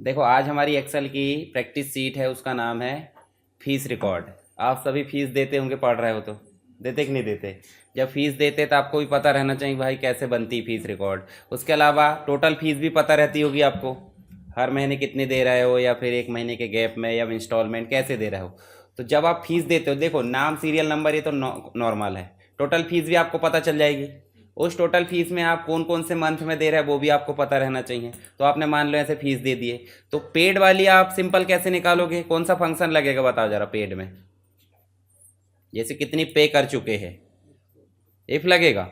देखो आज हमारी एक्सेल की प्रैक्टिस सीट है, उसका नाम है फीस रिकॉर्ड। आप सभी फीस देते होंगे, पढ़ रहे हो तो देते कि नहीं देते? जब फीस देते तो आपको भी पता रहना चाहिए भाई कैसे बनती फीस रिकॉर्ड। उसके अलावा टोटल फीस भी पता रहती होगी आपको, हर महीने कितनी दे रहे हो या फिर एक महीने के गैप में या इंस्टॉलमेंट कैसे दे रहे हो। तो जब आप फीस देते हो, देखो नाम सीरियल नंबर ये तो नॉर्मल है, टोटल फीस भी आपको पता चल जाएगी। उस टोटल फीस में आप कौन कौन से मंथ में दे रहे हैं वो भी आपको पता रहना चाहिए। तो आपने मान लो ऐसे फीस दे दिए, तो पेड वाली आप सिंपल कैसे निकालोगे? कौन सा फंक्शन लगेगा बताओ जरा पेड में? जैसे कितनी पे कर चुके हैं, इफ लगेगा।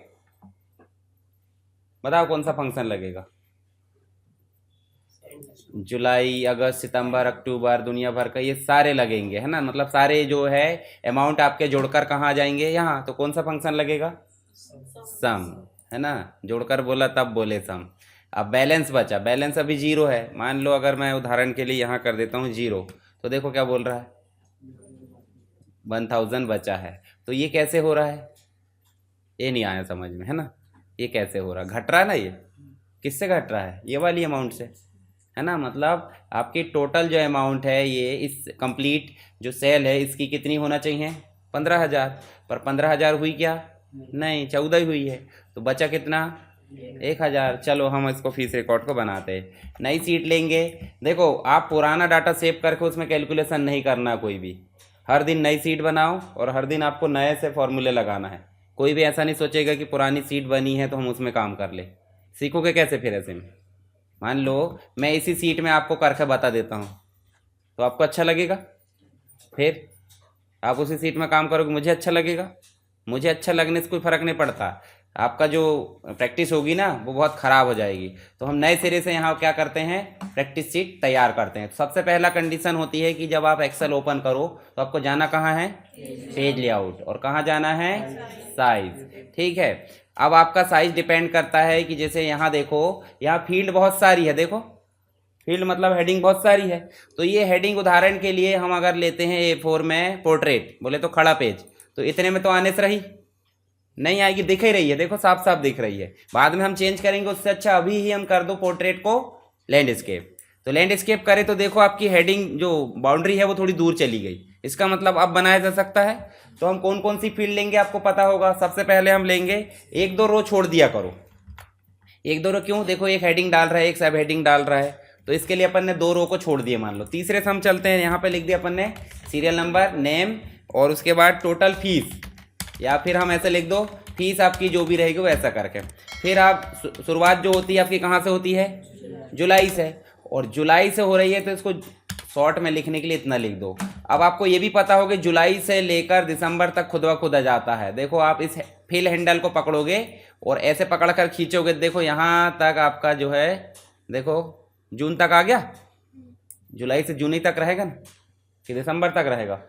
बताओ कौन सा फंक्शन लगेगा? जुलाई, अगस्त, सितंबर, अक्टूबर, दुनिया भर का ये सारे लगेंगे, है ना। मतलब सारे जो है अमाउंट आपके जोड़कर कहाँ आ जाएंगे? यहाँ। तो कौन सा फंक्शन लगेगा? सम, है ना। जोड़कर बोला तब बोले सम। अब बैलेंस बचा, बैलेंस अभी जीरो है। मान लो अगर मैं उदाहरण के लिए यहाँ कर देता हूँ जीरो, तो देखो क्या बोल रहा है, 1000 बचा है। तो ये कैसे हो रहा है? ये नहीं आया समझ में, है ना। ये कैसे हो रहा है? घट रहा है ना। ये किससे घट रहा है? ये वाली अमाउंट से, है ना। मतलब आपकी टोटल जो अमाउंट है ये इस कंप्लीट जो सेल है इसकी कितनी होना चाहिए? 15,000। पर 15,000 हुई क्या? नहीं, 14 ही हुई है। तो बचा कितना? 1,000। चलो हम इसको फीस रिकॉर्ड को बनाते हैं। नई सीट लेंगे। देखो आप पुराना डाटा सेव करके उसमें कैलकुलेशन नहीं करना कोई भी। हर दिन नई सीट बनाओ और हर दिन आपको नए से फॉर्मूले लगाना है। कोई भी ऐसा नहीं सोचेगा कि पुरानी सीट बनी है तो हम उसमें काम कर ले। सीखोगे कैसे फिर ऐसे में? मान लो मैं इसी सीट में आपको करके बता देता हूँ, तो आपको अच्छा लगेगा? फिर आप उसी सीट में काम करोगे, मुझे अच्छा लगेगा? मुझे अच्छा लगने से कोई फ़र्क नहीं पड़ता। आपका जो प्रैक्टिस होगी ना वो बहुत ख़राब हो जाएगी। तो हम नए सिरे से यहाँ क्या करते हैं, प्रैक्टिस सीट तैयार करते हैं। तो सबसे पहला कंडीशन होती है कि जब आप एक्सेल ओपन करो तो आपको जाना कहाँ है? Page layout. और कहाँ जाना है? साइज। ठीक है। अब आपका साइज डिपेंड करता है कि जैसे यहाँ देखो, यहाँ फील्ड बहुत सारी है। देखो फील्ड मतलब हेडिंग बहुत सारी है। तो ये हेडिंग उदाहरण के लिए हम अगर लेते हैं A4 में पोर्ट्रेट, बोले तो खड़ा पेज, तो इतने में तो आने से रही नहीं आएगी। दिख ही रही है, देखो साफ साफ दिख रही है। बाद में हम चेंज करेंगे, उससे अच्छा अभी ही हम कर दो पोर्ट्रेट को लैंडस्केप। तो लैंडस्केप करें तो देखो आपकी हेडिंग जो बाउंड्री है वो थोड़ी दूर चली गई। इसका मतलब अब बनाया जा सकता है। तो हम कौन कौन सी फील्ड लेंगे आपको पता होगा। सबसे पहले हम लेंगे, एक दो रो छोड़ दिया करो। एक दो रो क्यों? देखो एक हेडिंग डाल रहा है, एक सब हेडिंग डाल रहा है, तो इसके लिए अपन ने दो रो को छोड़ दिए। मान लो तीसरे से हम चलते हैं। यहाँ पे लिख दिया अपन ने सीरियल नंबर, नेम और उसके बाद टोटल फीस, या फिर हम ऐसे लिख दो फीस आपकी जो भी रहेगी वो ऐसा करके। फिर आप शुरुआत जो होती है आपकी कहाँ से होती है? जुलाई से। और जुलाई से हो रही है तो इसको शॉर्ट में लिखने के लिए इतना लिख दो। अब आपको ये भी पता होगा जुलाई से लेकर दिसंबर तक खुद ब खुद आ जाता है। देखो आप इस फिल हैंडल को पकड़ोगे और ऐसे पकड़ कर खींचोगे, देखो यहाँ तक आपका जो है, देखो जून तक आ गया। जुलाई से जून ही तक रहेगा ना, कि दिसंबर तक रहेगा?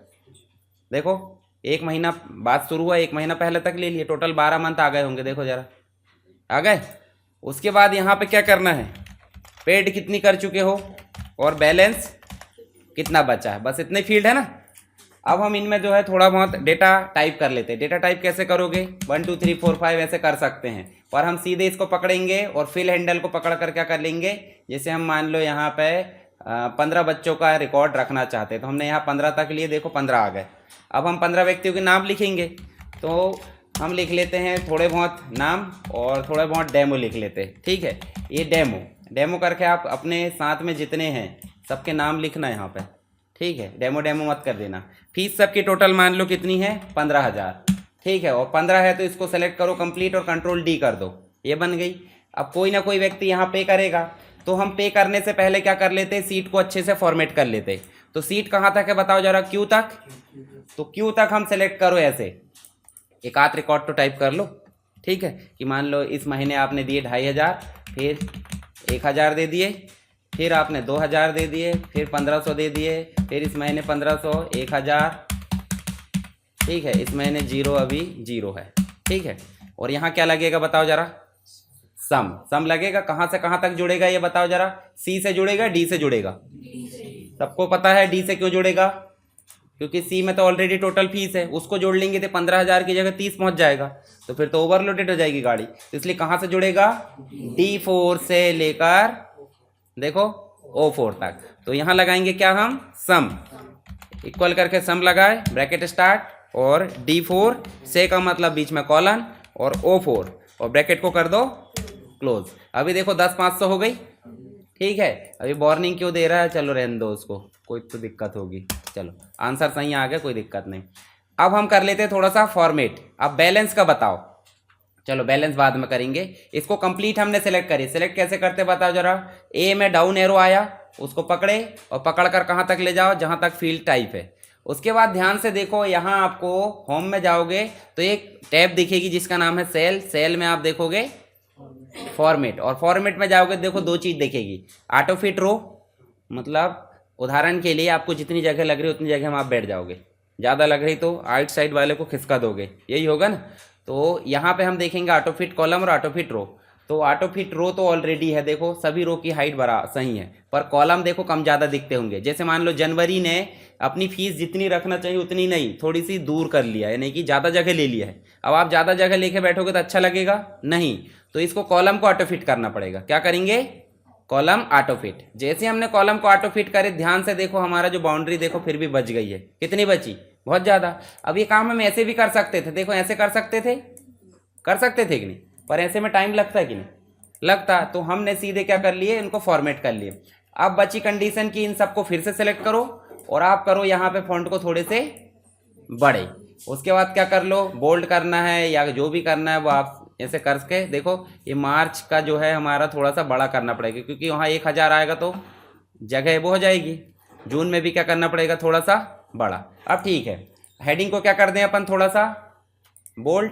देखो एक महीना बाद शुरू हुआ, एक महीना पहले तक ले लिए, टोटल 12 मंथ आ गए होंगे। देखो जरा आ गए। उसके बाद यहाँ पे क्या करना है, पेड कितनी कर चुके हो और बैलेंस कितना बचा है, बस इतने फील्ड है ना। अब हम इनमें जो है थोड़ा बहुत डेटा टाइप कर लेते हैं। डेटा टाइप कैसे करोगे? 1 2 3 4 5 ऐसे कर सकते हैं, पर हम सीधे इसको पकड़ेंगे और फिल हैंडल को पकड़ कर क्या कर लेंगे। जैसे हम मान लो यहाँ पे 15 बच्चों का रिकॉर्ड रखना चाहते हैं, तो हमने यहाँ 15 तक लिए, देखो 15 आ गए। अब हम 15 व्यक्तियों के नाम लिखेंगे, तो हम लिख लेते हैं थोड़े बहुत नाम और थोड़े बहुत डेमो लिख लेते हैं। ठीक है, ये डेमो डेमो करके आप अपने साथ में जितने हैं सबके नाम लिखना है यहाँ पे। ठीक है, डेमो डेमो मत कर देना। फीस सबकी टोटल मान लो कितनी है? 15,000। ठीक है, और 15 है तो इसको सेलेक्ट करो कंप्लीट और कंट्रोल D कर दो, ये बन गई। अब कोई ना कोई व्यक्ति यहाँ पे करेगा, तो हम पे करने से पहले क्या कर लेते हैं, सीट को अच्छे से फॉर्मेट कर लेते हैं। तो सीट कहाँ तक है बताओ जरा? Q तक। तो Q तक हम सेलेक्ट करो ऐसे, एक आध रिकॉर्ड तो टाइप कर लो। ठीक है, कि मान लो इस महीने आपने दिए 2,500, फिर 1,000 दे दिए, फिर आपने 2,000 दे दिए, फिर 1,500 दे दिए, फिर इस महीने 1,500, 1,000। ठीक है, इस महीने जीरो, अभी जीरो है। ठीक है, और यहाँ क्या लगेगा बताओ जरा? सम। सम लगेगा। कहाँ से कहाँ तक जुड़ेगा ये बताओ जरा? C से जुड़ेगा, D से जुड़ेगा? सबको पता है D से क्यों जुड़ेगा, क्योंकि C में तो ऑलरेडी टोटल फीस है, उसको जोड़ लेंगे तो 15,000 की जगह 30 पहुंच जाएगा, तो फिर तो ओवरलोडेड हो जाएगी गाड़ी। तो इसलिए कहाँ से जुड़ेगा? D4 से लेकर देखो O4 तक। तो यहाँ लगाएंगे क्या हम, सम, इक्वल करके सम लगाए, ब्रैकेट स्टार्ट और D4 से का मतलब बीच में कॉलन और O4 और ब्रैकेट को कर दो क्लोज। अभी देखो 10,500 हो गई, ठीक है। अभी वार्निंग क्यों दे रहा है, चलो रहने दो उसको, कोई तो दिक्कत होगी। चलो आंसर सही आ गया, कोई दिक्कत नहीं। अब हम कर लेते हैं थोड़ा सा फॉर्मेट। अब बैलेंस का बताओ, चलो बैलेंस बाद में करेंगे। इसको कंप्लीट हमने सेलेक्ट करी, सेलेक्ट कैसे करते बताओ जरा। ए में डाउन एरो आया, उसको पकड़े और पकड़कर कहाँ तक ले जाओ, जहाँ तक फील्ड टाइप है। उसके बाद ध्यान से देखो, यहाँ आपको होम में जाओगे तो एक टैब दिखेगी जिसका नाम है सेल। सेल में आप देखोगे फॉर्मेट, और फॉर्मेट में जाओगे देखो दो चीज़ दिखेगी, ऑटो फिट रो, मतलब उदाहरण के लिए आपको जितनी जगह लग रही है उतनी जगह में आप बैठ जाओगे, ज़्यादा लग रही तो आइट साइड वाले को खिसका दोगे, यही होगा ना। तो यहाँ पे हम देखेंगे ऑटो फिट कॉलम और ऑटो फिट रो। तो ऑटो फिट रो तो ऑलरेडी है, देखो सभी रो की हाइट बड़ा सही है, पर कॉलम देखो कम ज़्यादा दिखते होंगे। जैसे मान लो जनवरी ने अपनी फीस जितनी रखना चाहिए उतनी नहीं, थोड़ी सी दूर कर लिया, यानी कि ज़्यादा जगह ले लिया है। अब आप ज़्यादा जगह लेके बैठोगे तो अच्छा लगेगा नहीं, तो इसको कॉलम को ऑटो फिट करना पड़ेगा। क्या करेंगे, कॉलम ऑटो फिट। जैसे हमने कॉलम को ऑटो फिट करे, ध्यान से देखो हमारा जो बाउंड्री देखो फिर भी बच गई है, कितनी बची, बहुत ज़्यादा। अब ये काम हम ऐसे भी कर सकते थे, देखो ऐसे कर सकते थे, कर सकते थे कि नहीं, पर ऐसे में टाइम लगता है कि नहीं लगता। तो हमने सीधे क्या कर लिए, इनको फॉर्मेट कर लिए। अब बची कंडीशन की, इन सबको फिर से सेलेक्ट करो और आप करो यहाँ पे फॉन्ट को थोड़े से बड़े। उसके बाद क्या कर लो, बोल्ड करना है या जो भी करना है वो आप ऐसे करके देखो। ये मार्च का जो है हमारा थोड़ा सा बड़ा करना पड़ेगा, क्योंकि वहाँ 1000 आएगा तो जगह वो हो जाएगी। जून में भी क्या करना पड़ेगा, थोड़ा सा बड़ा। अब ठीक है, हेडिंग को क्या कर दें अपन, थोड़ा सा बोल्ड,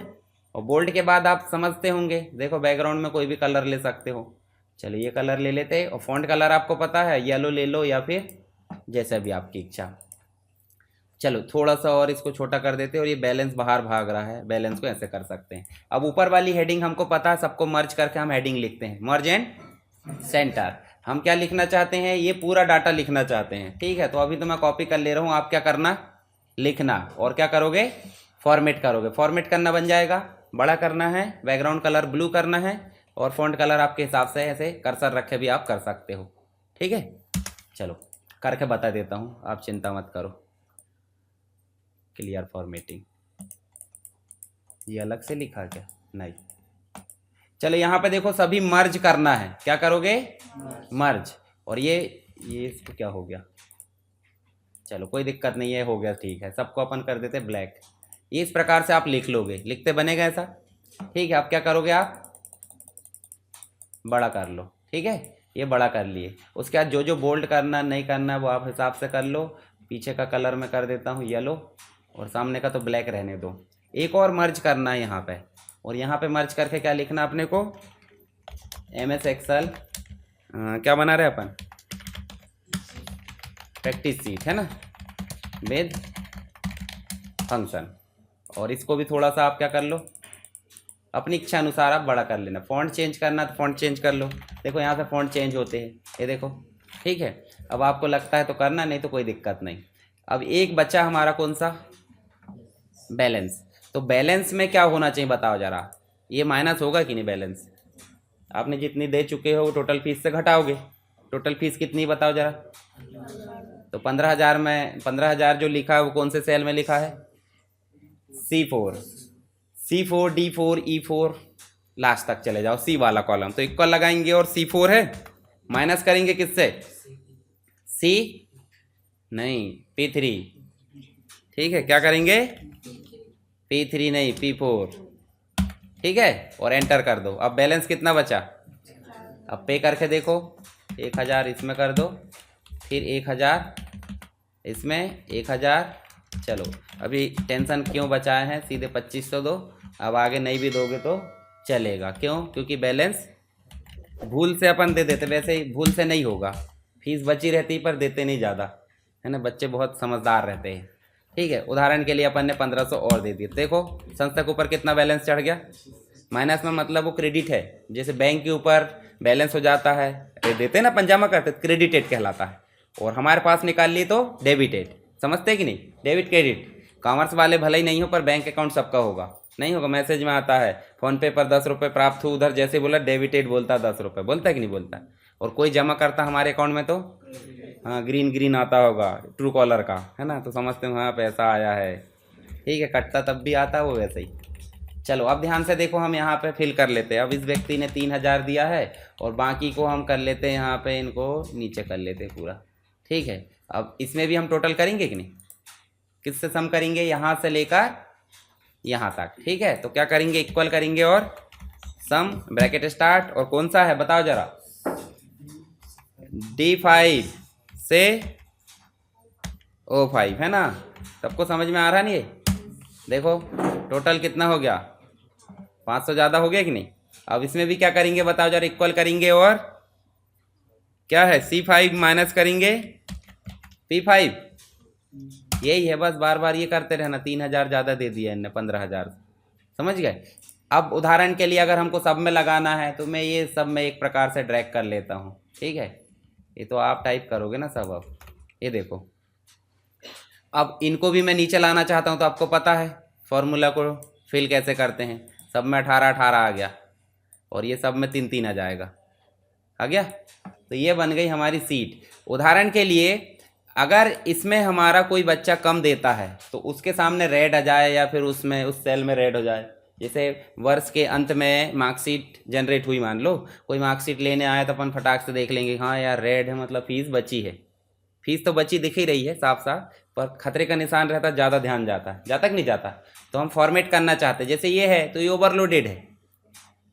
और बोल्ड के बाद आप समझते होंगे, देखो बैकग्राउंड में कोई भी कलर ले सकते हो। चलिए ये कलर ले लेते हैं, और फॉन्ट कलर आपको पता है, येलो ले लो या फिर जैसा भी आपकी इच्छा। चलो थोड़ा सा और इसको छोटा कर देते हैं, और ये बैलेंस बाहर भाग रहा है, बैलेंस को ऐसे कर सकते हैं। अब ऊपर वाली हेडिंग हमको पता है, सबको मर्ज करके हम हेडिंग लिखते हैं, मर्ज एंड सेंटर। हम क्या लिखना चाहते हैं, ये पूरा डाटा लिखना चाहते हैं, ठीक है। तो अभी तो मैं कॉपी कर ले रहा हूँ, आप क्या करना, लिखना, और क्या करोगे, फॉर्मेट करोगे। फॉर्मेट करना बन जाएगा, बड़ा करना है, बैकग्राउंड कलर ब्लू करना है, और फॉन्ट कलर आपके हिसाब से ऐसे कर्सर रखे भी आप कर सकते हो, ठीक है। चलो करके बता देता हूँ, आप चिंता मत करो। क्लियर फॉर्मेटिंग, ये अलग से लिखा क्या, नहीं। चलो यहाँ पे देखो सभी मर्ज करना है, क्या करोगे, मर्ज। और ये इसको क्या हो गया, चलो कोई दिक्कत नहीं है, हो गया ठीक है। सबको अपन कर देते ब्लैक। ये इस प्रकार से आप लिख लोगे, लिखते बनेगा ऐसा, ठीक है। अब क्या करोगे, आप बड़ा कर लो, ठीक है, ये बड़ा कर लिए। उसके बाद जो जो बोल्ड करना नहीं करना वो आप हिसाब से कर लो। पीछे का कलर मैं कर देता हूँ येलो, और सामने का तो ब्लैक रहने दो। एक और मर्ज करना है यहाँ पे, और यहाँ पे मर्ज करके क्या लिखना अपने को, MS एक्सेल क्या बना रहे अपन, प्रैक्टिस सीट है ना, विद फंक्शन। और इसको भी थोड़ा सा आप क्या कर लो, अपनी इच्छा अनुसार आप बड़ा कर लेना। फ़ॉन्ट चेंज करना तो फ़ॉन्ट चेंज कर लो, देखो यहाँ से फ़ॉन्ट चेंज होते हैं, ये देखो, ठीक है। अब आपको लगता है तो करना, नहीं तो कोई दिक्कत नहीं। अब एक बच्चा हमारा कौन सा, बैलेंस। तो बैलेंस में क्या होना चाहिए बताओ ज़रा, ये माइनस होगा कि नहीं बैलेंस, आपने जितनी दे चुके हो टोटल फीस से घटाओगे। टोटल फीस कितनी बताओ ज़रा, तो 15,000 में 15,000 जो लिखा है वो कौन से सेल में लिखा है, C4 D4 E4 लास्ट तक चले जाओ, C वाला कॉलम। तो इक्वल लगाएंगे और C4 है, माइनस करेंगे किससे, C नहीं P3, ठीक है। क्या करेंगे, P3 नहीं P4, ठीक है, और एंटर कर दो। अब बैलेंस कितना बचा, अब पे करके देखो, 1000 इसमें कर दो, फिर 1000 इसमें, 1000। चलो अभी टेंशन क्यों बचाए हैं, सीधे 2500 दो। अब आगे नहीं भी दोगे तो चलेगा, क्यों, क्योंकि बैलेंस भूल से अपन दे देते, वैसे ही भूल से नहीं होगा, फीस बची रहती पर देते नहीं ज़्यादा, है ना, बच्चे बहुत समझदार रहते हैं, ठीक है। उदाहरण के लिए अपन ने 1500 और दे दिए, देखो संस्था के ऊपर कितना बैलेंस चढ़ गया, माइनस में मतलब वो क्रेडिट है। जैसे बैंक के ऊपर बैलेंस हो जाता है, देते ना पंजामा करते, क्रेडिटेड कहलाता है, और हमारे पास निकाल लिए तो डेबिटेड, समझते कि नहीं, डेबिट क्रेडिट। कॉमर्स वाले भले ही नहीं हो पर बैंक अकाउंट सबका होगा, नहीं होगा, मैसेज में आता है फ़ोन पे पर 10 रुपये प्राप्त हुए, उधर जैसे बोला डेबिटेड बोलता 10 रुपये, बोलता है कि नहीं बोलता। और कोई जमा करता हमारे अकाउंट में तो हाँ ग्रीन ग्रीन आता होगा ट्रू कॉलर का, है ना, तो समझते हैं हाँ पैसा आया है। ठीक है, कटता तब भी आता है वो वैसे ही। चलो अब ध्यान से देखो, हम यहाँ पे फिल कर लेते हैं। अब इस व्यक्ति ने 3000 दिया है और बाकी को हम कर लेते हैं यहाँ पे, इनको नीचे कर लेते हैं पूरा। ठीक है, अब इसमें भी हम टोटल करेंगे कि नहीं, किससे सम करेंगे, यहाँ से लेकर यहाँ तक। ठीक है, तो क्या करेंगे, इक्वल करेंगे और सम ब्रैकेट स्टार्ट, और कौन सा है बताओ जरा, D5 से O5, है ना। सबको समझ में आ रहा नहीं है। देखो टोटल कितना हो गया, 500 ज़्यादा हो गया कि नहीं। अब इसमें भी क्या करेंगे बताओ जरा, इक्वल करेंगे और क्या है C5 माइनस करेंगे P5, यही है बस, बार बार ये करते रहना। 3000 ज़्यादा दे दिया इनने, 15000, समझ गए। अब उदाहरण के लिए अगर हमको सब में लगाना है तो मैं ये सब में एक प्रकार से ड्रैग कर लेता हूँ। ठीक है, ये तो आप टाइप करोगे ना सब। अब ये देखो, अब इनको भी मैं नीचे लाना चाहता हूँ तो आपको पता है फॉर्मूला को फिल कैसे करते हैं। सब में 18 आ गया और ये सब में 3 आ जाएगा, आ गया। तो ये बन गई हमारी सीट। उदाहरण के लिए अगर इसमें हमारा कोई बच्चा कम देता है तो उसके सामने रेड आ जाए या फिर उसमें उस सेल में रेड हो जाए। जैसे वर्ष के अंत में मार्कशीट जनरेट हुई, मान लो कोई मार्कशीट लेने आया तो अपन फटाक से देख लेंगे, हाँ यार रेड है मतलब फीस बची है। फीस तो बची दिख ही रही है साफ साफ, पर खतरे का निशान रहता, ज़्यादा ध्यान जाता है, जाता कि नहीं जाता। तो हम फॉर्मेट करना चाहते हैं, जैसे ये है तो ये ओवरलोडेड है।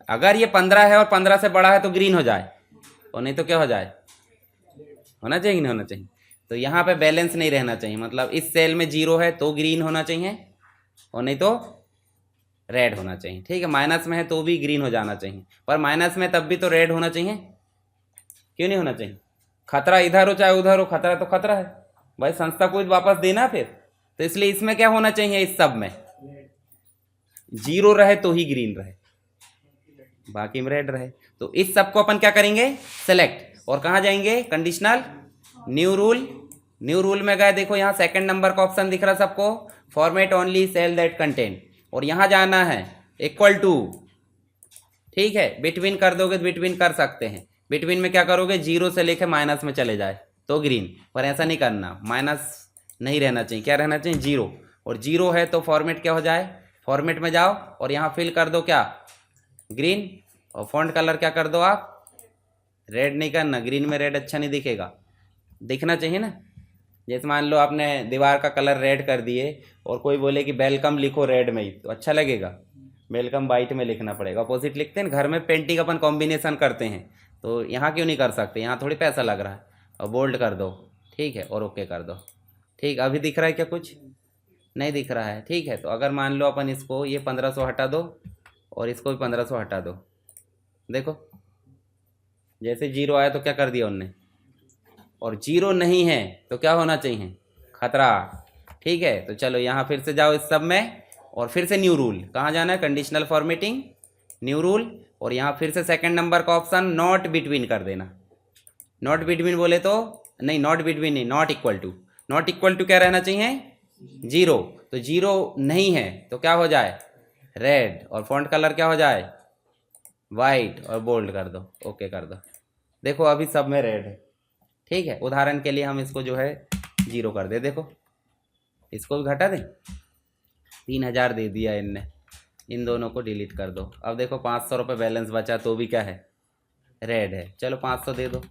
अगर ये 15 है और 15 से बड़ा है तो ग्रीन हो जाए, और नहीं तो क्या हो जाए, होना चाहिए नहीं होना चाहिए। तो यहाँ पे बैलेंस नहीं रहना चाहिए, मतलब इस सेल में 0 है तो ग्रीन होना चाहिए और नहीं तो रेड होना चाहिए। ठीक है, माइनस में है तो भी ग्रीन हो जाना चाहिए, पर माइनस में तब भी तो रेड होना चाहिए, क्यों नहीं होना चाहिए। खतरा इधर हो चाहे उधर हो, खतरा तो खतरा है भाई, संस्था को वापस देना फिर। तो इसलिए इसमें क्या होना चाहिए, इस सब में 0 रहे तो ही ग्रीन रहे, बाकी में रेड रहे। तो इस सब को अपन क्या करेंगे, सेलेक्ट, और कहाँ जाएंगे, conditional new rule. New rule में गए, देखो यहाँ सेकंड नंबर का ऑप्शन दिख रहा सबको, format only cell that contain, और यहाँ जाना है इक्वल टू। ठीक है, बिटवीन कर दोगे तो बिटवीन कर सकते हैं। बिटवीन में क्या करोगे, 0 से लेकर माइनस में चले जाए तो ग्रीन, पर ऐसा नहीं करना, माइनस नहीं रहना चाहिए, क्या रहना चाहिए 0, और 0 है तो फॉर्मेट क्या हो जाए, फॉर्मेट में जाओ और यहाँ फिल कर दो क्या, ग्रीन, और फॉन्ट कलर क्या कर दो आप, रेड नहीं करना, ग्रीन में रेड अच्छा नहीं दिखेगा, दिखना चाहिए ना। जैसे मान लो आपने दीवार का कलर रेड कर दिए और कोई बोले कि वेलकम लिखो रेड में ही, तो अच्छा लगेगा, वेलकम वाइट में लिखना पड़ेगा। अपोजिट लिखते हैं घर में, पेंटिंग अपन कॉम्बिनेशन करते हैं, तो यहाँ क्यों नहीं कर सकते, यहाँ थोड़ी पैसा लग रहा है। और बोल्ड कर दो, ठीक है, और ओके कर दो। ठीक, अभी दिख रहा है क्या, कुछ नहीं दिख रहा है। ठीक है, तो अगर मान लो अपन इसको ये 1500 हटा दो और इसको भी 1500 हटा दो, देखो जैसे 0 आया तो क्या कर दिया उनने, और 0 नहीं है तो क्या होना चाहिए, खतरा। ठीक है, तो चलो यहाँ फिर से जाओ इस सब में, और फिर से न्यू रूल, कहाँ जाना है, कंडीशनल फॉर्मेटिंग न्यू रूल, और यहाँ फिर से सेकंड नंबर का ऑप्शन नॉट बिटवीन कर देना। नॉट बिटवीन बोले तो नहीं, नॉट बिटवीन नहीं, not equal to. Not equal to क्या रहना चाहिए, 0, तो 0 नहीं है तो क्या हो जाए, रेड, और फॉन्ट कलर क्या हो जाए, वाइट, और बोल्ड कर दो, ओके कर दो। देखो अभी सब में रेड है। ठीक है, उदाहरण के लिए हम इसको जो है 0 कर दे, देखो इसको भी घटा दें, 3000 दे दिया इनने, इन दोनों को डिलीट कर दो। अब देखो 500 रुपये बैलेंस बचा तो भी क्या है, रेड है, चलो 500 दे दो।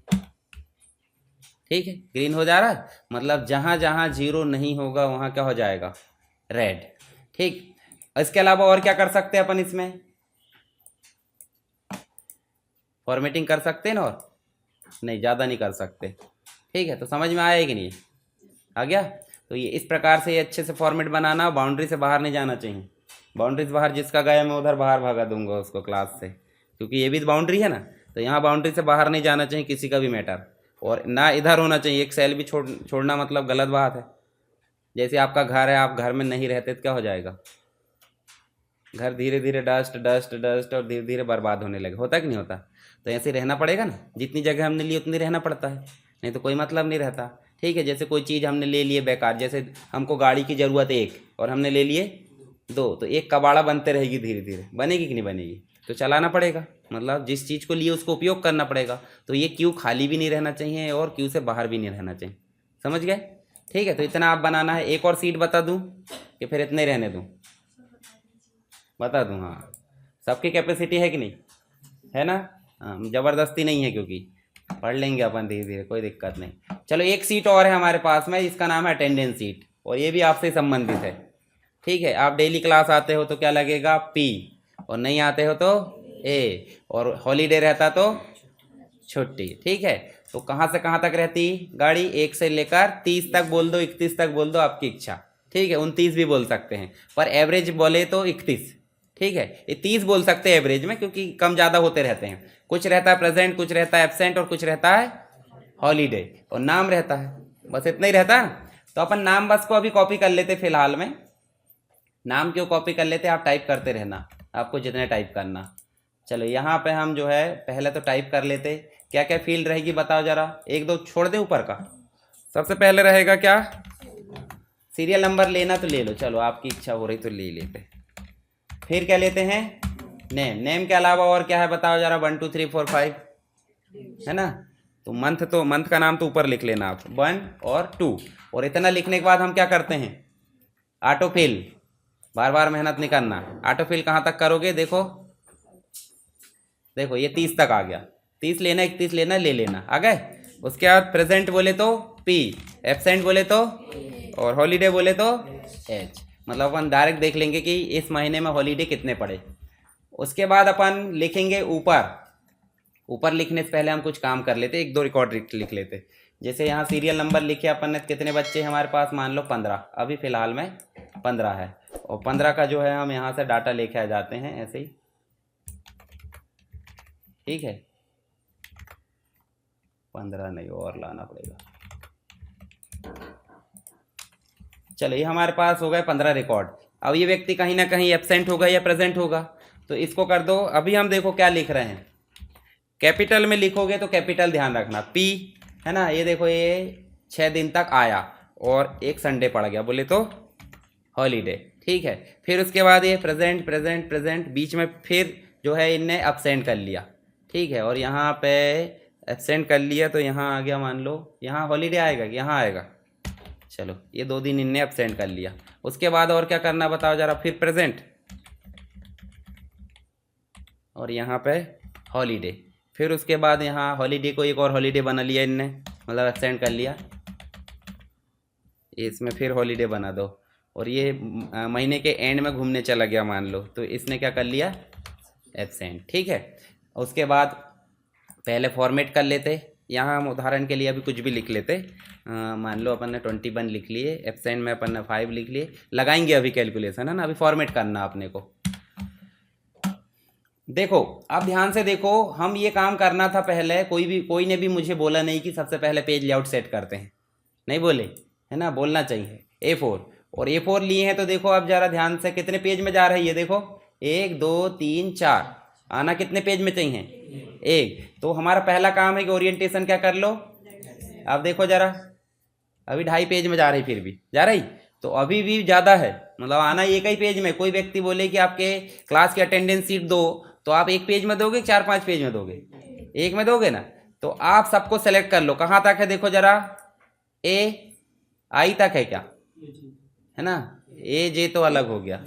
ठीक है, ग्रीन हो जा रहा है, मतलब जहाँ जहाँ 0 नहीं होगा वहाँ क्या हो जाएगा, रेड। ठीक, इसके अलावा और क्या कर सकते हैं अपन, इसमें फॉर्मेटिंग कर सकते हैं ना, और नहीं ज़्यादा नहीं कर सकते। ठीक है, तो समझ में आया कि नहीं, आ गया। तो ये इस प्रकार से ये अच्छे से फॉर्मेट बनाना, बाउंड्री से बाहर नहीं जाना चाहिए। बाउंड्री से बाहर जिसका गया मैं उधर बाहर भगा दूंगा उसको क्लास से, क्योंकि ये भी बाउंड्री है ना, तो यहाँ बाउंड्री से बाहर नहीं जाना चाहिए किसी का भी मैटर, और ना इधर होना चाहिए। एक सेल भी छोड़ना मतलब गलत बात है। जैसे आपका घर है, आप घर में नहीं रहते तो क्या हो जाएगा, घर धीरे धीरे डस्ट डस्ट डस्ट और धीरे धीरे बर्बाद होने लगे, होता कि नहीं होता। तो ऐसे रहना पड़ेगा ना, जितनी जगह हमने ली उतनी रहना पड़ता है, नहीं तो कोई मतलब नहीं रहता। ठीक है, जैसे कोई चीज़ हमने ले लिए बेकार, जैसे हमको गाड़ी की ज़रूरत है एक और हमने ले लिए 2, तो एक कबाड़ा बनते रहेगी, धीरे धीरे बनेगी कि नहीं बनेगी, तो चलाना पड़ेगा, मतलब जिस चीज़ को लिए उसको उपयोग करना पड़ेगा। तो ये क्यू खाली भी नहीं रहना चाहिए और क्यू से बाहर भी नहीं रहना चाहिए, समझ गए? ठीक है, तो इतना आप बनाना है। एक और सीट बता दूं कि फिर इतने रहने दूं? बता दूं? हाँ, सबकी कैपेसिटी है कि नहीं, है ना? हाँ, ज़बरदस्ती नहीं है, क्योंकि पढ़ लेंगे अपन धीरे धीरे, कोई दिक्कत नहीं। चलो एक सीट और है हमारे पास में, इसका नाम है अटेंडेंस सीट, और ये भी आपसे संबंधित है। ठीक है, आप डेली क्लास आते हो तो क्या लगेगा? पी, और नहीं आते हो तो ए, और हॉलीडे रहता तो छुट्टी। ठीक है, तो कहाँ से कहाँ तक रहती गाड़ी? 1 से लेकर 30 तक बोल दो, 31 तक बोल दो, आपकी इच्छा। ठीक है, 29 भी बोल सकते हैं, पर एवरेज बोले तो 31। ठीक है, ये 30 बोल सकते हैं एवरेज में, क्योंकि कम ज़्यादा होते रहते हैं। कुछ रहता है प्रेजेंट, कुछ रहता है एब्सेंट, और कुछ रहता है हॉलीडे, और नाम रहता है। बस इतना ही रहता है। तो अपन नाम बस को अभी कॉपी कर लेते फिलहाल में। नाम क्यों कॉपी कर लेते? आप टाइप करते रहना, आपको जितने टाइप करना। चलो यहाँ पे हम जो है पहले तो टाइप कर लेते। क्या क्या फील्ड रहेगी बताओ जरा, एक दो छोड़ दे ऊपर का। सबसे पहले रहेगा क्या? सीरियल नंबर लेना तो ले लो, चलो आपकी इच्छा हो रही तो ले लेते। फिर क्या लेते हैं? नेम। नेम के अलावा और क्या है बताओ जरा? 1 2 3 4 5, है ना? तो मंथ का नाम तो ऊपर लिख लेना आप, 1 और 2। और इतना लिखने के बाद हम क्या करते हैं? Auto fill. बार बार मेहनत नहीं करना। ऑटो फिल कहाँ तक करोगे? देखो देखो, ये 30 तक आ गया। 30 लेना, 31 लेना, ले लेना, आ गए। उसके बाद प्रेजेंट बोले तो पी, एब्सेंट बोले तो, और हॉलीडे बोले तो एच। मतलब अपन डायरेक्ट देख लेंगे कि इस महीने में हॉलीडे कितने पड़े। उसके बाद अपन लिखेंगे ऊपर। ऊपर लिखने से पहले हम कुछ काम कर लेते, एक दो रिकॉर्ड लिख लेते। जैसे यहाँ सीरियल नंबर लिखे अपन ने, कितने बच्चे हमारे पास? मान लो 15, अभी फ़िलहाल में 15 है। और 15 का जो है हम यहाँ से डाटा लेके आ जाते हैं ऐसे ही। ठीक है, 15 नहीं, और लाना पड़ेगा। चलो, ये हमारे पास हो गए 15 रिकॉर्ड। अब ये व्यक्ति कहीं ना कहीं एब्सेंट होगा या प्रेजेंट होगा, तो इसको कर दो। अभी हम देखो क्या लिख रहे हैं। कैपिटल में लिखोगे तो कैपिटल ध्यान रखना, पी, है ना? ये देखो, ये 6 दिन तक आया और एक संडे पड़ गया, बोले तो हॉलीडे। ठीक है, फिर उसके बाद ये प्रेजेंट प्रेजेंट प्रेजेंट, बीच में फिर जो है इनने अब्सेंट कर लिया। ठीक है, और यहाँ पे एब्सेंट कर लिया तो यहाँ आ गया, मान लो यहाँ हॉलीडे आएगा कि यहाँ आएगा? चलो, ये 2 दिन इनने अब्सेंट कर लिया। उसके बाद और क्या करना बताओ जरा? फिर प्रेजेंट, और यहाँ पे हॉलीडे। फिर उसके बाद यहाँ हॉलीडे को एक और हॉलीडे बना लिया इनने, मतलब एक्सटेंड कर लिया। इसमें फिर हॉलीडे बना दो। और ये महीने के एंड में घूमने चला गया मान लो, तो इसने क्या कर लिया? एब्सेंट। ठीक है, उसके बाद पहले फॉर्मेट कर लेते। यहाँ हम उदाहरण के लिए अभी कुछ भी लिख लेते। मान लो अपन ने 21 लिख लिए, एब्सेंट में अपन ने 5 लिख लिए। लगाएंगे अभी कैलकुलेशन, है ना? अभी फॉर्मेट करना अपने को। देखो, आप ध्यान से देखो, हम ये काम करना था पहले। कोई ने भी मुझे बोला नहीं कि सबसे पहले पेज लेआउट सेट करते हैं, नहीं बोले, है ना? बोलना चाहिए। A4, और A4 लिए हैं तो देखो अब जरा ध्यान से, कितने पेज में जा रही है? देखो, 1 2 3 4, आना कितने पेज में चाहिए? एक। तो हमारा पहला काम है कि ओरिएंटेशन क्या कर लो। अब देखो जरा, अभी 2.5 पेज में जा रही, फिर भी जा रही, तो अभी भी ज़्यादा है। मतलब आना एक ही पेज में। कोई व्यक्ति बोले कि आपके क्लास की अटेंडेंस सीट दो, तो आप एक पेज में दोगे, 4 5 पेज में दोगे? एक में दोगे ना। तो आप सबको सेलेक्ट कर लो। कहाँ तक है देखो जरा? ए आई तक है क्या? है ना? ए जे तो अलग हो गया,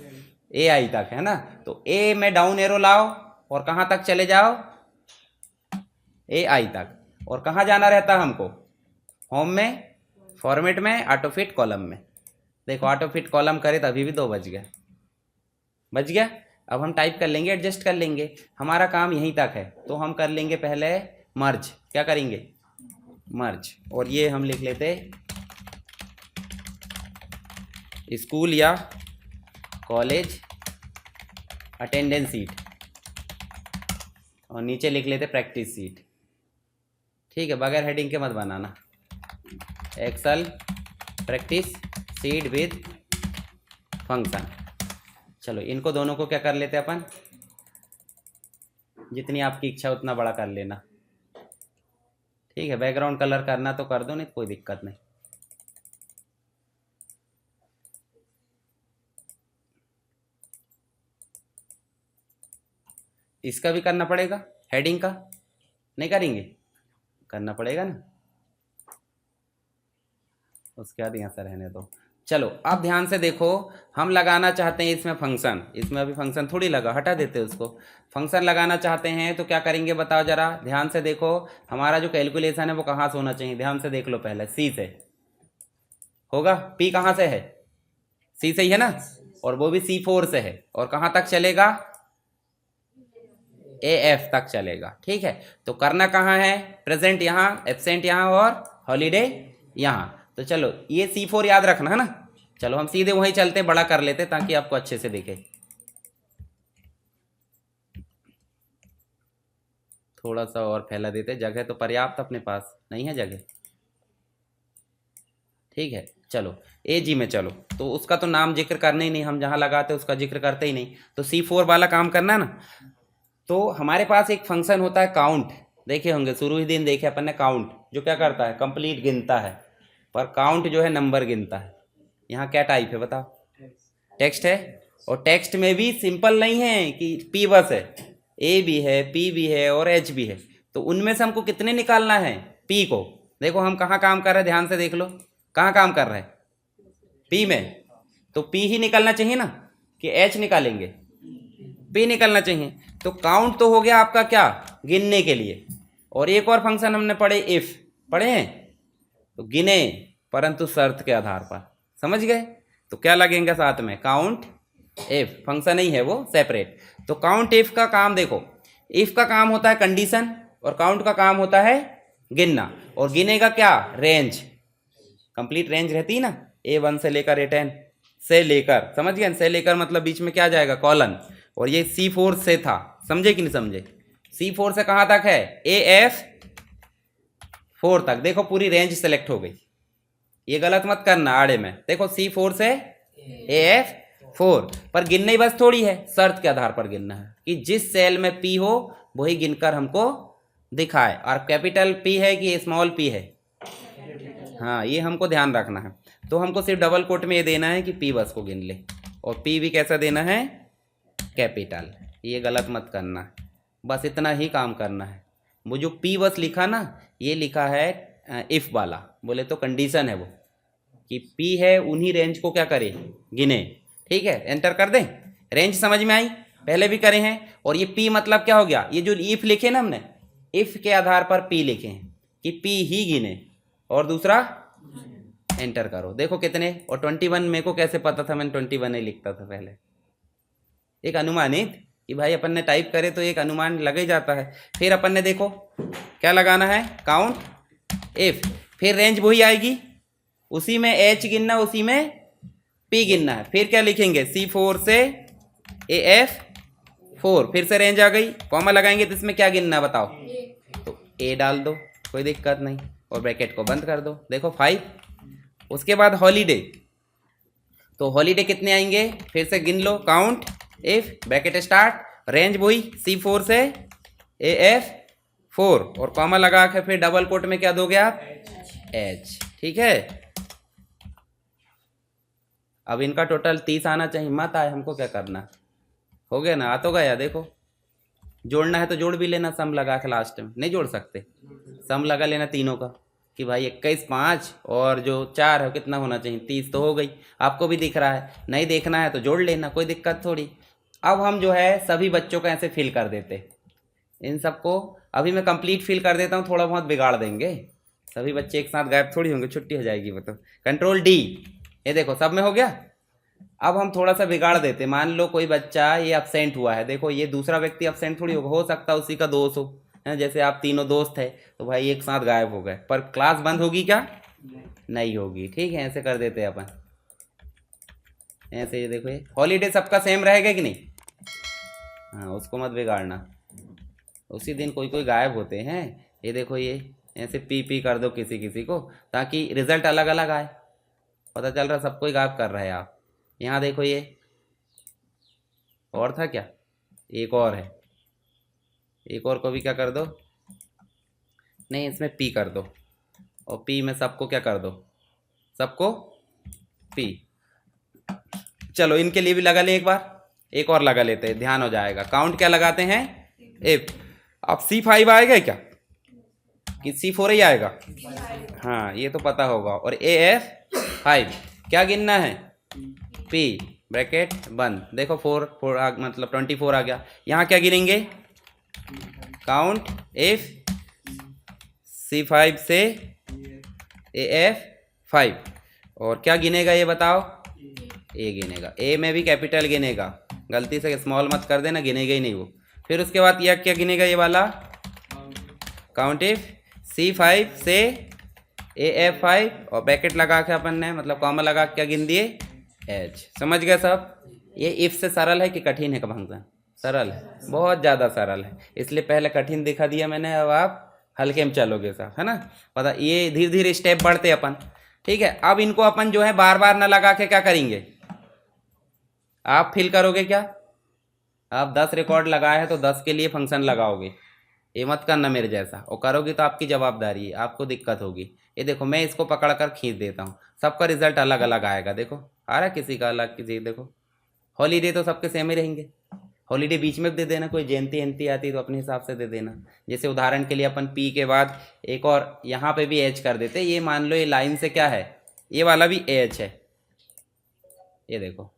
ए आई तक है ना? तो ए में डाउन एरो लाओ और कहाँ तक चले जाओ? ए आई तक। और कहाँ जाना रहता हमको? होम में, फॉर्मेट में, ऑटो फिट कॉलम में। देखो, ऑटो फिट कॉलम करे तो अभी भी 2 बज गया, बच गया। अब हम टाइप कर लेंगे, एडजस्ट कर लेंगे। हमारा काम यहीं तक है, तो हम कर लेंगे पहले मर्ज। क्या करेंगे? मर्ज। और ये हम लिख लेते स्कूल या कॉलेज अटेंडेंस सीट, और नीचे लिख लेते प्रैक्टिस सीट। ठीक है, बगैर हेडिंग के मत बनाना। Excel practice sheet with function. चलो, इनको दोनों को क्या कर लेते अपन? जितनी आपकी इच्छा उतना बड़ा कर लेना। ठीक है, बैकग्राउंड कलर करना तो कर दो, नहीं कोई दिक्कत नहीं। इसका भी करना पड़ेगा, हेडिंग का नहीं करेंगे, करना पड़ेगा ना, उसके बाद यहाँ से रहने दो। चलो अब ध्यान से देखो, हम लगाना चाहते हैं इसमें फंक्शन, इसमें अभी फंक्शन थोड़ी लगा, हटा देते उसको। फंक्शन लगाना चाहते हैं तो क्या करेंगे बताओ जरा, ध्यान से देखो। हमारा जो कैलकुलेशन है वो कहाँ से होना चाहिए, ध्यान से देख लो पहले, सी से होगा। पी कहाँ से है, सी से ही है ना, और वो भी C4 से है, और कहाँ तक चलेगा, AF तक चलेगा। ठीक है, तो करना कहाँ है, प्रेजेंट यहाँ, एब्सेंट यहाँ और हॉलीडे यहाँ। तो चलो ये C4 याद रखना है ना। चलो हम सीधे वहीं चलते, बड़ा कर लेते ताकि आपको अच्छे से दिखे। थोड़ा सा और फैला देते, जगह तो पर्याप्त अपने पास नहीं है जगह। ठीक है, चलो AG में चलो, तो उसका तो नाम जिक्र करना ही नहीं, हम जहाँ लगाते उसका जिक्र करते ही नहीं, तो C4 वाला काम करना है ना। तो हमारे पास एक फंक्शन होता है काउंट, देखे होंगे शुरू ही दिन देखे अपन ने, काउंट जो क्या करता है, कंप्लीट गिनता है, पर काउंट जो है नंबर गिनता है। यहाँ क्या टाइप है बताओ, टेक्स्ट है, और टेक्स्ट में भी सिंपल नहीं है कि P बस है, A भी है, P भी है और H भी है। तो उनमें से हमको कितने निकालना है, P को। देखो हम कहाँ काम कर रहे हैं, ध्यान से देख लो, कहाँ काम कर रहे हैं, P में, तो P ही निकलना चाहिए ना, कि H निकालेंगे, P निकलना चाहिए। तो काउंट तो हो गया आपका क्या, गिनने के लिए। और एक और फंक्शन हमने पढ़े, इफ पढ़े हैं, तो गिने परंतु शर्त के आधार पर, समझ गए। तो क्या लगेंगे साथ में, काउंट इफ, फंक्शन ही है वो सेपरेट। तो काउंट इफ का काम देखो, इफ का काम होता है कंडीशन, और काउंट का काम होता है गिनना। और गिने का क्या, रेंज, कंप्लीट रेंज रहती है ना, A1 से लेकर A10 से लेकर, समझ गए, से लेकर मतलब बीच में क्या जाएगा, कॉलन। और ये C4 से था, समझे कि नहीं समझे, C4 से कहाँ तक है, AF4 तक। देखो पूरी रेंज सेलेक्ट हो गई, ये गलत मत करना आड़े में। देखो C4 से AF4, पर गिनना ही बस थोड़ी है, शर्त के आधार पर गिनना है कि जिस सेल में P हो वही गिनकर हमको दिखाए। और कैपिटल P है कि स्मॉल p है, हाँ ये हमको ध्यान रखना है। तो हमको सिर्फ डबल कोट में ये देना है कि P बस को गिन ले, और P भी कैसा देना है, कैपिटल, ये गलत मत करना, बस इतना ही काम करना है। वो जो P बस लिखा ना, ये लिखा है इफ वाला, बोले तो कंडीशन है वो, कि P है उन्हीं रेंज को क्या करे, गिने। ठीक है, एंटर कर दें, रेंज समझ में आई, पहले भी करे हैं। और ये P मतलब क्या हो गया, ये जो इफ लिखे ना हमने, इफ के आधार पर P लिखे हैं कि P ही गिने, और दूसरा एंटर करो। देखो कितने, और 21 मेरे को कैसे पता था, मैंने 21 ही लिखता था पहले, एक अनुमानित कि भाई अपन ने टाइप करे तो एक अनुमान लग ही जाता है। फिर अपन ने देखो क्या लगाना है, काउंट इफ, फिर रेंज वही आएगी, उसी में H गिनना, उसी में P गिनना है। फिर क्या लिखेंगे, C4 से AF4, फिर से रेंज आ गई, कॉमा लगाएंगे तो इसमें क्या गिनना बताओ, तो A डाल दो, कोई दिक्कत नहीं, और ब्रैकेट को बंद कर दो। देखो 5, उसके बाद हॉलीडे, तो हॉलीडे कितने आएंगे, फिर से गिन लो, count if, bracket start, range वही C4 से AF4, और कॉमा लगा के फिर डबल कोट में क्या दोगे आप, H। ठीक है, अब इनका टोटल 30 आना चाहिए, मत आए, हमको क्या करना, हो गया ना, आ तो गया। देखो जोड़ना है तो जोड़ भी लेना, सम लगा के, लास्ट में नहीं जोड़ सकते, सम लगा लेना तीनों का, कि भाई 21 5 और जो 4 है कितना होना चाहिए, 30 तो हो गई। आपको भी दिख रहा है, नहीं देखना है तो जोड़ लेना, कोई दिक्कत थोड़ी। अब हम जो है सभी बच्चों का ऐसे फिल कर देते, इन सबको अभी मैं कंप्लीट फिल कर देता हूँ, थोड़ा बहुत बिगाड़ देंगे, सभी बच्चे एक साथ गायब थोड़ी होंगे, छुट्टी हो जाएगी वो तो। कंट्रोल D, ये देखो सब में हो गया। अब हम थोड़ा सा बिगाड़ देते, मान लो कोई बच्चा ये अब्सेंट हुआ है, देखो ये दूसरा व्यक्ति अब्सेंट थोड़ी होगा, हो सकता है उसी का दोस्त हो, है जैसे आप तीनों दोस्त है तो भाई एक साथ गायब हो गए, पर क्लास बंद होगी क्या, नहीं होगी। ठीक है, ऐसे कर देते हैं अपन, ऐसे। ये देखो ये हॉलीडे सबका सेम रहेगा कि नहीं, हाँ उसको मत बिगाड़ना, उसी दिन कोई कोई गायब होते हैं। ये देखो ये ऐसे पी कर दो किसी किसी को, ताकि रिजल्ट अलग अलग आए, पता चल रहा सबको ही गायब कर रहे हैं आप। यहाँ देखो ये और था क्या, एक और है, एक और को भी क्या कर दो, नहीं इसमें P कर दो, और P में सबको क्या कर दो, सबको P। चलो इनके लिए भी लगा ले एक बार, एक और लगा लेते हैं, ध्यान हो जाएगा। काउंट क्या लगाते हैं, इफ। अब C5 आएगा क्या कि C4 ही आएगा? हाँ ये तो पता होगा। और AF5 क्या गिनना है? P ब्रैकेट बंद। देखो 4 मतलब 24 आ गया। यहाँ क्या गिनेंगे? काउंट इफ C5 से AF5। और क्या गिनेगा ये बताओ? ए गिनेगा। ए में भी कैपिटल गिनेगा, गलती से स्मॉल मत कर देना, गिनेगा ही नहीं वो। फिर उसके बाद यह क्या गिनेगा? ये वाला काउंट इफ C5 से AF5 और ब्रैकेट लगा के अपन ने मतलब कॉमा लगा के क्या गिन दिए? H। समझ गए सब? ये इफ से सरल है कि कठिन है? का फंक्शन सरल है, बहुत ज़्यादा सरल है, इसलिए पहले कठिन दिखा दिया मैंने। अब आप हल्के में चलोगे साहब, है ना? पता ये धीरे धीरे स्टेप बढ़ते अपन। ठीक है, अब इनको अपन जो है बार बार ना लगा के क्या करेंगे? आप फिल करोगे क्या? आप 10 रिकॉर्ड लगाए हैं तो 10 के लिए फंक्शन लगाओगे। ये मत करना मेरे जैसा, और करोगे तो आपकी जवाबदारी है, आपको दिक्कत होगी। ये देखो मैं इसको पकड़ कर खींच देता हूँ, सबका रिजल्ट अलग अलग आएगा। देखो आ रहा है किसी का अलग, किसी देखो। हॉलीडे तो सबके सेम ही रहेंगे। हॉलीडे बीच में भी दे देना, कोई जयंती जयंती आती तो अपने हिसाब से दे देना। जैसे उदाहरण के लिए अपन पी के बाद एक और यहाँ पे भी एच कर देते। ये मान लो ये लाइन से क्या है, ये वाला भी एच है। ये देखो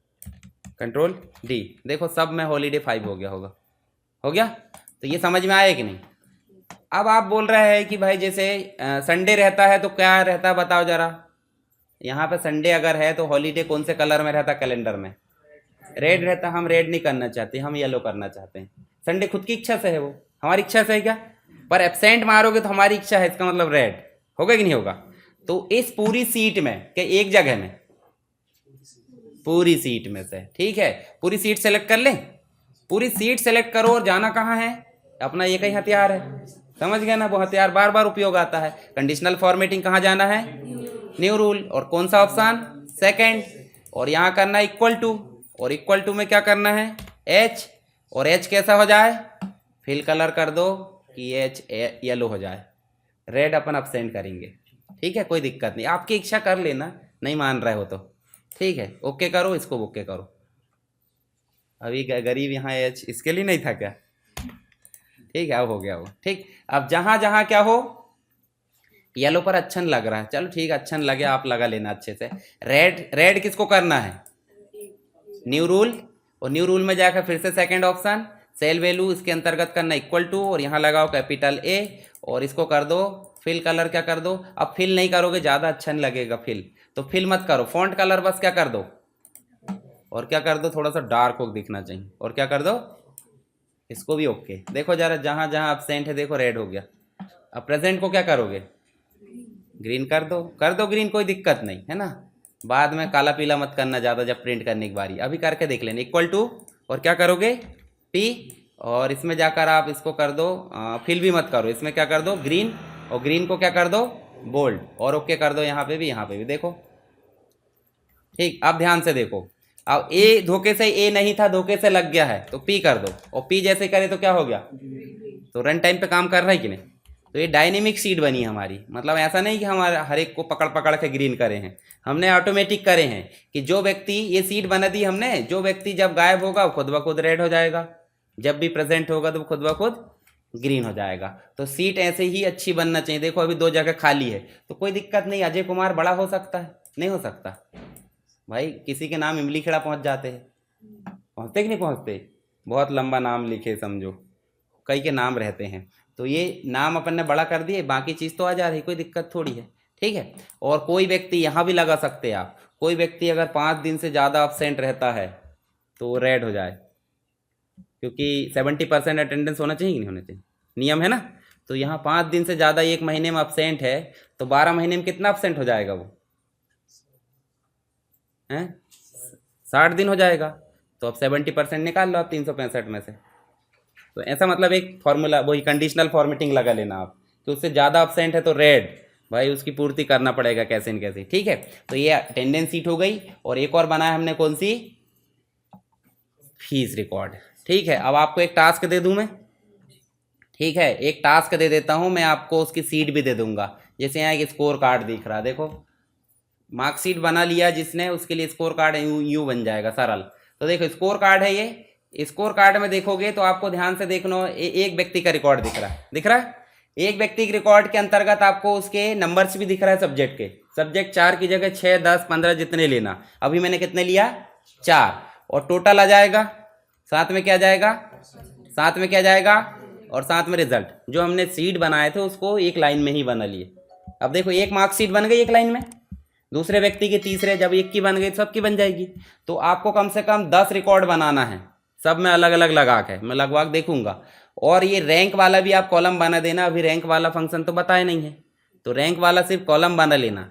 कंट्रोल डी, देखो सब में हॉलीडे 5 हो गया होगा, हो गया। तो ये समझ में आया कि नहीं? अब आप बोल रहे हैं कि भाई जैसे संडे रहता है तो क्या रहता है बताओ जरा। यहाँ पे संडे अगर है तो हॉलीडे कौन से कलर में रहता? कैलेंडर में रेड रहता। हम रेड नहीं करना चाहते, हम येलो करना चाहते हैं। संडे खुद की इच्छा से है, वो हमारी इच्छा से है क्या? पर एब्सेंट मारोगे तो हमारी इच्छा है, इसका मतलब रेड होगा कि नहीं होगा? तो इस पूरी सीट में क्या एक जगह में? पूरी सीट में से, ठीक है। पूरी सीट सेलेक्ट कर लें, पूरी सीट सेलेक्ट करो और जाना कहाँ है? अपना ये कहीं हथियार है, समझ गए ना? वो हथियार बार बार उपयोग आता है। कंडीशनल फॉर्मेटिंग कहाँ जाना है? New rule. और कौन सा ऑप्शन? सेकंड। और यहाँ करना है इक्वल टू, और इक्वल टू में क्या करना है? एच। और एच कैसा हो जाए? फिल कलर कर दो कि एच येलो हो जाए। रेड अपन अब्सेंट करेंगे, ठीक है, कोई दिक्कत नहीं, आपकी इच्छा कर लेना, नहीं मान रहे हो तो ठीक है। ओके करो, इसको ओके करो। अभी गरीब यहाँ एच इसके लिए नहीं था क्या? ठीक है, अब हो गया वो, ठीक। अब जहाँ जहाँ क्या हो, येलो पर अच्छन लग रहा है, चलो ठीक है, अच्छन लगे आप लगा लेना अच्छे से। रेड, रेड किसको करना है? New rule. और न्यू रूल में जाकर फिर से सेकंड ऑप्शन सेल वैल्यू, इसके अंतर्गत करना इक्वल टू, और यहाँ लगाओ कैपिटल ए, और इसको कर दो फिल कलर क्या कर दो। अब फिल नहीं करोगे ज़्यादा अच्छा नहीं लगेगा फिल, तो फिल मत करो, फॉन्ट कलर बस क्या कर दो, और क्या कर दो, थोड़ा सा डार्क हो दिखना चाहिए, और क्या कर दो, इसको भी ओके। देखो जरा जहाँ जहाँ एब्सेंट है देखो रेड हो गया। अब प्रेजेंट को क्या करोगे? ग्रीन कर दो, कर दो ग्रीन, कोई दिक्कत नहीं है ना। बाद में काला पीला मत करना ज़्यादा जब प्रिंट करने की बारी, अभी करके देख लेना इक्वल टू, और क्या करोगे पी, और इसमें जाकर आप इसको कर दो फिल भी मत करो, इसमें क्या कर दो ग्रीन, और ग्रीन को क्या कर दो बोल्ड, और ओके कर दो यहाँ पे भी, यहाँ पे भी देखो ठीक। अब ध्यान से देखो, अब ए धोखे से ए नहीं था, धोखे से लग गया है तो पी कर दो, और पी जैसे करे तो क्या हो गया, तो रन टाइम पे काम कर रहा है कि नहीं। तो ये डायनेमिक सीट बनी हमारी, मतलब ऐसा नहीं कि हमारे हर एक को पकड़ पकड़ के ग्रीन करे हैं, हमने ऑटोमेटिक करे हैं कि जो व्यक्ति ये सीट बना दी हमने, जो व्यक्ति जब गायब होगा वो खुद ब खुद रेड हो जाएगा, जब भी प्रेजेंट होगा तो खुद ब खुद ग्रीन हो जाएगा। तो सीट ऐसे ही अच्छी बनना चाहिए। देखो अभी 2 जगह खाली है तो कोई दिक्कत नहीं, अजय कुमार बड़ा हो सकता है, नहीं हो सकता भाई, किसी के नाम इमली खेड़ा पहुंच जाते हैं, पहुंचते कि नहीं पहुंचते, बहुत लंबा नाम लिखे समझो, कई के नाम रहते हैं, तो ये नाम अपन ने बड़ा कर दिए, बाकी चीज़ तो आ जा रही, कोई दिक्कत थोड़ी है, ठीक है। और कोई व्यक्ति यहाँ भी लगा सकते हैं आप, कोई व्यक्ति अगर 5 दिन से ज़्यादा अब्सेंट रहता है तो रेड हो जाए, क्योंकि 70% अटेंडेंस होना चाहिए कि नहीं होना चाहिए, नियम है ना। तो यहाँ 5 दिन से ज़्यादा 1 महीने में अब्सेंट है तो 12 महीने में कितना अब्सेंट हो जाएगा वो हैं, 60 दिन हो जाएगा। तो अब 70% निकाल लो आप 365 में से। तो ऐसा मतलब एक फॉर्मूला, वही कंडीशनल फॉर्मेटिंग लगा लेना आप, तो उससे ज़्यादा अब्सेंट है तो रेड, भाई उसकी पूर्ति करना पड़ेगा कैसे न कैसे, ठीक है। तो ये अटेंडेंस सीट हो गई, और एक और बनाया हमने कौन सी, फीस रिकॉर्ड, ठीक है। अब आपको एक टास्क दे दूं मैं, ठीक है, एक टास्क दे देता हूं मैं आपको, उसकी सीट भी दे दूंगा। जैसे यहाँ एक स्कोर कार्ड दिख रहा है, देखो मार्कशीट बना लिया जिसने, उसके लिए स्कोर कार्ड यूं बन जाएगा सरल। तो देखो स्कोर कार्ड है ये, स्कोर कार्ड में देखोगे तो आपको ध्यान से देखना, एक व्यक्ति का रिकॉर्ड दिख रहा है। एक व्यक्ति के रिकॉर्ड के अंतर्गत आपको उसके नंबर्स भी दिख रहा है सब्जेक्ट के। सब्जेक्ट 4 की जगह 6, 10, 15 जितने लेना। अभी मैंने कितने लिया? 4। और टोटल आ जाएगा, साथ में क्या जाएगा? साथ में क्या जाएगा? और साथ में रिजल्ट। जो हमने सीट बनाए थे उसको एक लाइन में ही बना लिए। अब देखो एक मार्कशीट बन गई एक लाइन में, दूसरे व्यक्ति के तीसरे, जब एक की बन गई तो सबकी बन जाएगी। तो आपको कम से कम 10 रिकॉर्ड बनाना है, सब में अलग अलग लगा के मैं लगवा के देखूंगा। और ये रैंक वाला भी आप कॉलम बना देना। अभी रैंक वाला फंक्शन तो बताया नहीं है, तो रैंक वाला सिर्फ कॉलम बना लेना।